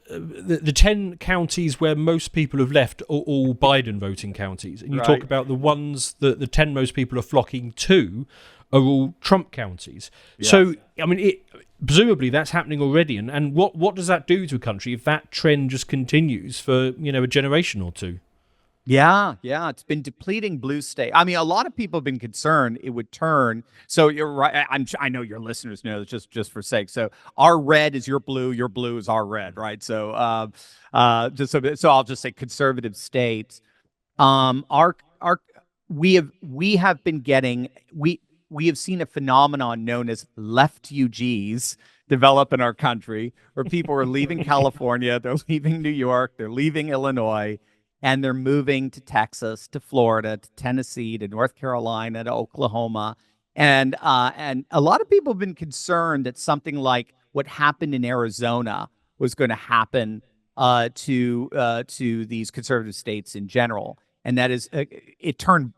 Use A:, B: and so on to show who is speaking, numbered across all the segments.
A: the 10 counties where most people have left are all Biden voting counties, and you
B: Right.
A: talk about the ones that the 10 most people are flocking to are all Trump counties.
B: Yes.
A: So, I mean, presumably that's happening already, and what does that do to a country if that trend just continues for a generation or two?
B: Yeah, it's been depleting blue state. I mean, a lot of people have been concerned it would turn. So you're right. I know your listeners know this, just for sake. So our red is your blue is our red, right? So so I'll just say conservative states. Our we have been getting we have seen a phenomenon known as left-UGs develop in our country, where people are leaving California, they're leaving New York, they're leaving Illinois, and they're moving to Texas, to Florida, to Tennessee, to North Carolina, to Oklahoma. And a lot of people have been concerned that something like what happened in Arizona was going to happen to these conservative states in general. And that is, it turned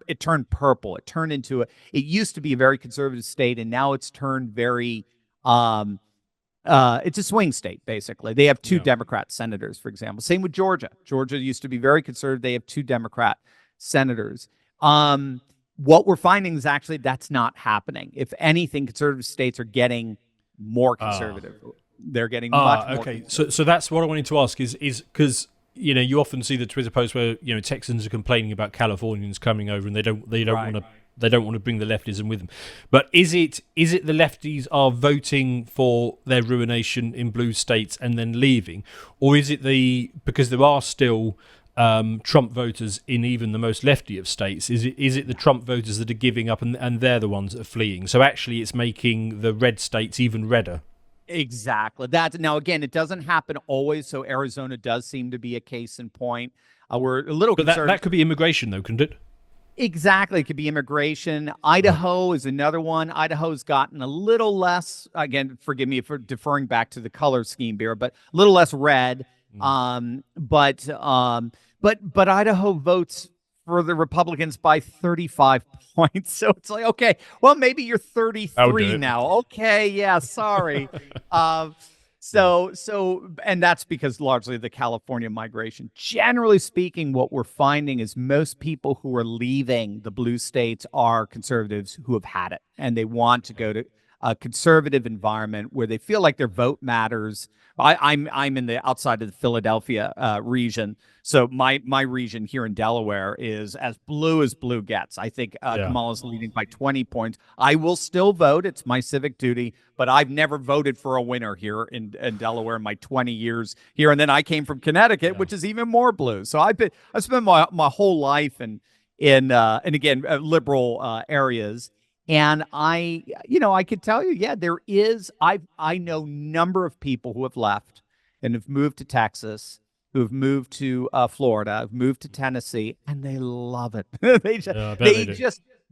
B: purple. It turned into it used to be a very conservative state, and now it's turned very it's a swing state, basically. They have two Democrat senators, for example. Same with Georgia. Georgia used to be very conservative. They have two Democrat senators. What we're finding is actually that's not happening. If anything, conservative states are getting more conservative. They're getting much more.
A: Okay. So that's what I wanted to ask is because you often see the Twitter posts where Texans are complaining about Californians coming over and they don't want to bring the leftism with them. But is it the lefties are voting for their ruination in blue states and then leaving, or is it because there are still Trump voters in even the most lefty of states? Is it the Trump voters that are giving up and they're the ones that are fleeing? So actually, it's making the red states even redder.
B: Exactly. Now again, it doesn't happen always. So Arizona does seem to be a case in point. We're a little
A: But
B: concerned.
A: that could be immigration, though, couldn't it?
B: Exactly. It could be immigration. Idaho is another one. Idaho's gotten a little less, again, forgive me for deferring back to the color scheme here, but a little less red. But Idaho votes for the Republicans by 35 points. So it's like, okay, well, maybe you're 33 now. Okay, yeah, sorry. And that's because largely the California migration. Generally speaking, what we're finding is most people who are leaving the blue states are conservatives who have had it, and they want to go to a conservative environment where they feel like their vote matters. I'm in the outside of the Philadelphia region, so my region here in Delaware is as blue gets. I think Kamala's leading by 20 points. I will still vote; it's my civic duty. But I've never voted for a winner here in Delaware in my 20 years here, and then I came from Connecticut, which is even more blue. So I spent my whole life in again liberal areas. And I could tell you, there is, I know number of people who have left and have moved to Texas, who have moved to Florida, have moved to Tennessee, and they love it.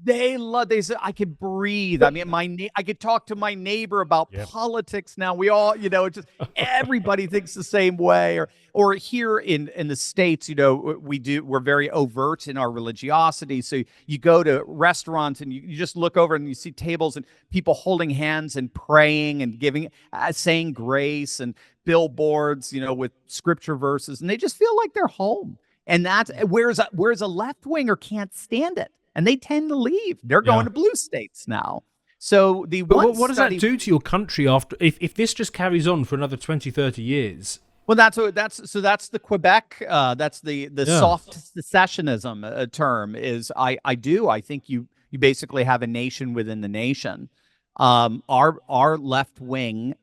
B: They love. They say, I could breathe. I mean, I could talk to my neighbor about politics now. We all, it's just everybody thinks the same way. Or here in the States, we're very overt in our religiosity. So you go to restaurants and you just look over and you see tables and people holding hands and praying and saying grace, and billboards, with scripture verses, and they just feel like they're home. And that's whereas a left winger can't stand it. And they tend to leave. They're going to blue states now. So
A: what does that do to your country after if this just carries on for another 20, 30 years?
B: Well, that's the Quebec. That's the soft secessionism term. I think you basically have a nation within the nation. Our left wing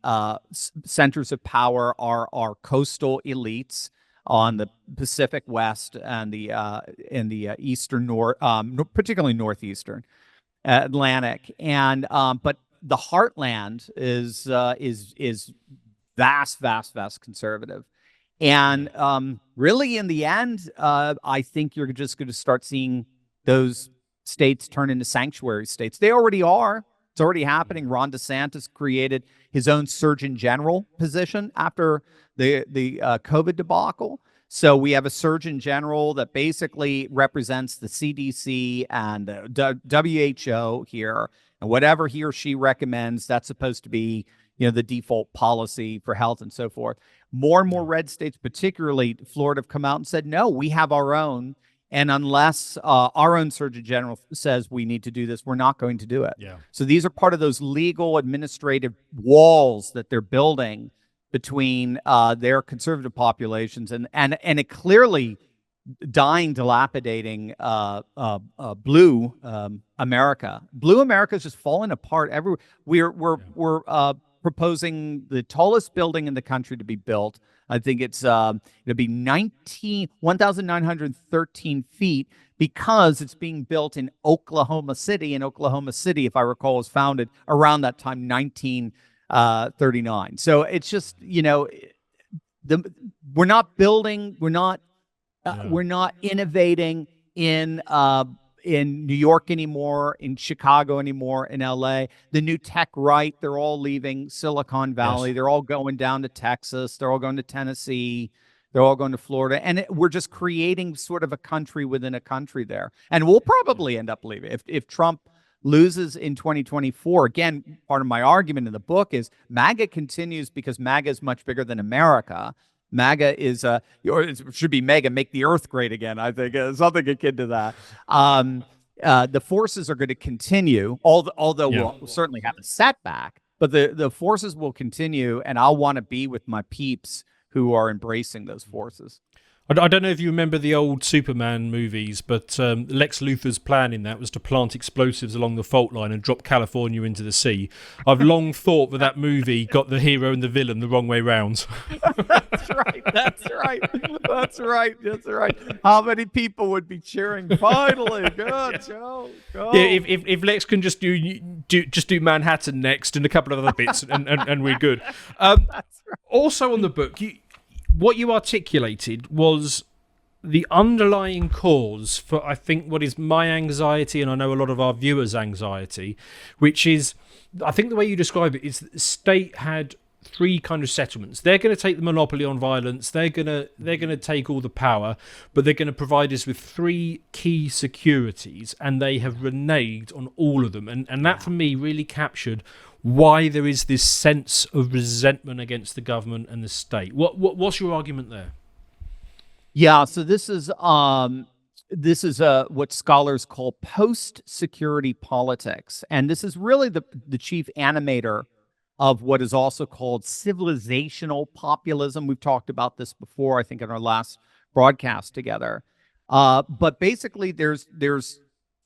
B: centers of power are our coastal elites on the Pacific West and the eastern north, particularly northeastern Atlantic, and but the heartland is vast conservative, and really in the end, I think you're just going to start seeing those states turn into sanctuary states. They already are. It's already happening. Ron DeSantis created his own Surgeon General position after the COVID debacle. So we have a Surgeon General that basically represents the CDC and the WHO here, and whatever he or she recommends, that's supposed to be, the default policy for health and so forth. More and more red states, particularly Florida, have come out and said, no, we have our own. And unless our own Surgeon General says we need to do this, we're not going to do it.
A: Yeah.
B: So these are part of those legal administrative walls that they're building between their conservative populations and it clearly dying, dilapidating blue America. Blue America is just falling apart everywhere. We're proposing the tallest building in the country to be built. I think it'll be 1,913 feet because it's being built in Oklahoma City. And Oklahoma City, if I recall, was founded around that time, 1939. So it's just, we're not building, we're not innovating in New York anymore, in Chicago anymore, in LA. The new tech right, they're all leaving Silicon Valley. Yes. They're all going down to Texas. They're all going to Tennessee. They're all going to Florida. And we're just creating sort of a country within a country there. And we'll probably end up leaving. If Trump loses in 2024, again, part of my argument in the book is MAGA continues because MAGA is much bigger than America. MAGA is, or it should be MAGA, make the earth great again, I think. Something akin to that. The forces are going to continue, although we'll certainly have a setback, but the forces will continue, and I'll want to be with my peeps who are embracing those forces.
A: I don't know if you remember the old Superman movies, but Lex Luthor's plan in that was to plant explosives along the fault line and drop California into the sea. I've long thought that movie got the hero and the villain the wrong way round.
B: That's right. How many people would be cheering? Finally, good, go.
A: Yeah, if Lex can just do Manhattan next and a couple of other bits, and we're good.
B: That's right.
A: Also on the book, what you articulated was the underlying cause for, I think, what is my anxiety, and I know a lot of our viewers' anxiety, which is, I think the way you describe it is that the state had three kind of settlements. They're going to take the monopoly on violence. They're going to take all the power, but they're going to provide us with three key securities, and they have reneged on all of them. And that, for me, really captured why there is this sense of resentment against the government and the state. What's your argument there?
B: Yeah, so this is what scholars call post-security politics, and this is really the chief animator of what is also called civilizational populism. We've talked about this before, I think, in our last broadcast together. But basically, there's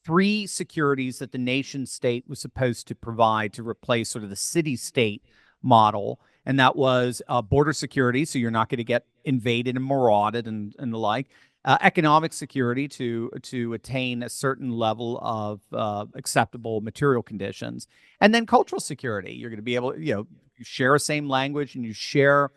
B: three securities that the nation state was supposed to provide to replace sort of the city-state model, and that was border security, so you're not going to get invaded and marauded and the like. Economic security to attain a certain level of acceptable material conditions, and then cultural security. You're going to be able, you share a same language and you share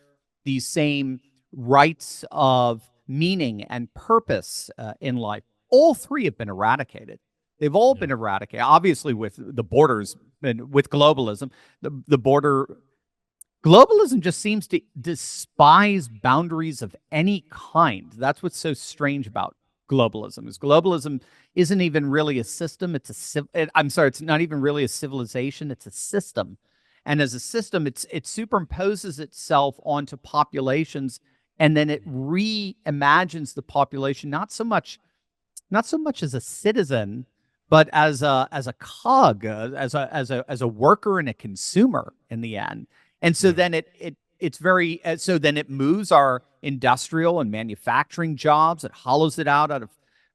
B: these same rights of meaning and purpose in life. All three have been eradicated. They've all been eradicated. Obviously, with the borders and with globalism, the border. Globalism just seems to despise boundaries of any kind. That's what's so strange about globalism. Is globalism isn't even really a system. It's not even really a civilization. It's a system, and as a system, it superimposes itself onto populations, and then it reimagines the population not so much as a citizen, but as a cog, as a worker and a consumer in the end. And so then it moves our industrial and manufacturing jobs. It hollows it out of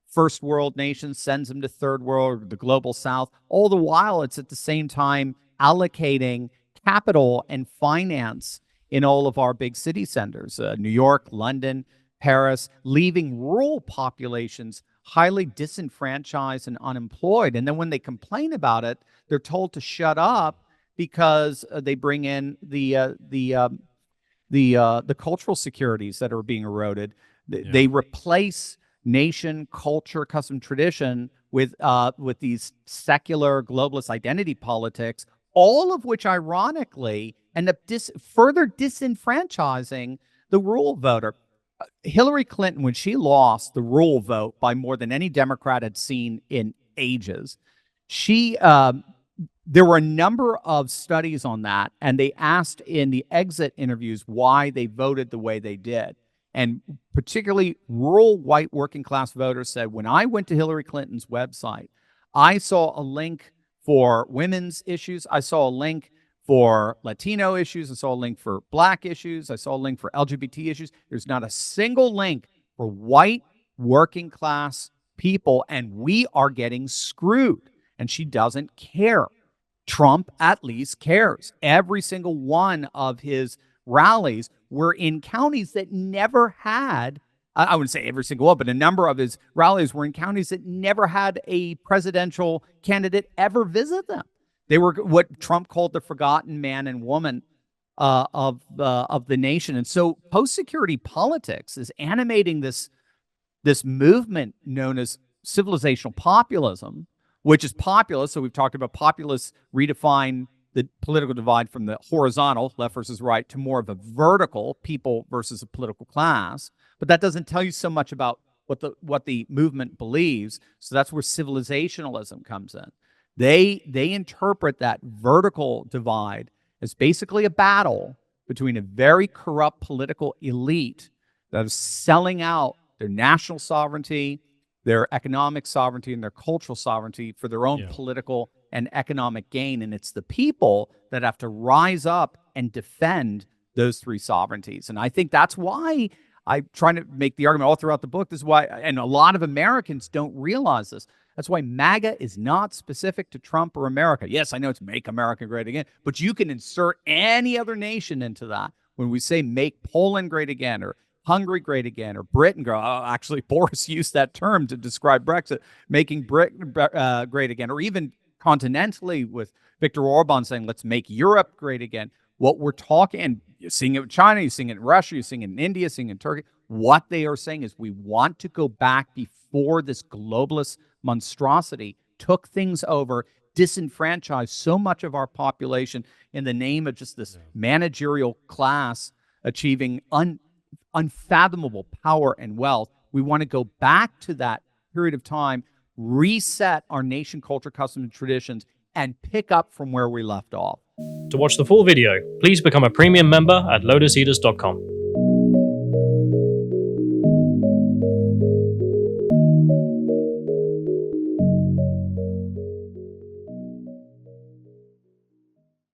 B: first world nations, sends them to third world, the global south. All the while, it's at the same time allocating capital and finance in all of our big city centers, New York, London, Paris, leaving rural populations highly disenfranchised and unemployed. And then when they complain about it, they're told to shut up because they bring in the cultural securities that are being eroded. They replace nation, culture, custom, tradition with these secular globalist identity politics, all of which ironically end up further disenfranchising the rural voter. Hillary Clinton, when she lost the rural vote by more than any Democrat had seen in ages, she there were a number of studies on that, and they asked in the exit interviews why they voted the way they did. And particularly rural white working class voters said, when I went to Hillary Clinton's website, I saw a link for women's issues. I saw a link for Latino issues. I saw a link for Black issues. I saw a link for LGBT issues. There's not a single link for white working class people, and we are getting screwed. And she doesn't care. Trump at least cares. Every single one of his rallies were in counties that never had, I wouldn't say every single one, but a number of his rallies were in counties that never had a presidential candidate ever visit them. They were what Trump called the forgotten man and woman of the nation. And so post-security politics is animating this movement known as civilizational populism, which is populist. So we've talked about populists redefine the political divide from the horizontal, left versus right, to more of a vertical, people versus a political class. But that doesn't tell you so much about what the movement believes. So that's where civilizationalism comes in. They interpret that vertical divide as basically a battle between a very corrupt political elite that is selling out their national sovereignty, their economic sovereignty, and their cultural sovereignty for their own political and economic gain. And it's the people that have to rise up and defend those three sovereignties. And I think that's why I'm trying to make the argument all throughout the book. This is why, and a lot of Americans don't realize this. That's why MAGA is not specific to Trump or America. Yes, I know it's Make America Great Again, but you can insert any other nation into that. When we say make Poland great again, or Hungary great again, or Britain great. Actually, Boris used that term to describe Brexit, making Britain great again, or even continentally with Viktor Orban saying, let's make Europe great again. What we're talking, and you're seeing it with China, you're seeing it in Russia, you're seeing it in India, seeing it in Turkey. What they are saying is we want to go back before this globalist monstrosity took things over, disenfranchised so much of our population in the name of just this managerial class achieving unfathomable power and wealth. We want to go back to that period of time, reset our nation, culture, customs, and traditions, and pick up from where we left off.
C: To watch the full video, please become a premium member at lotuseaters.com.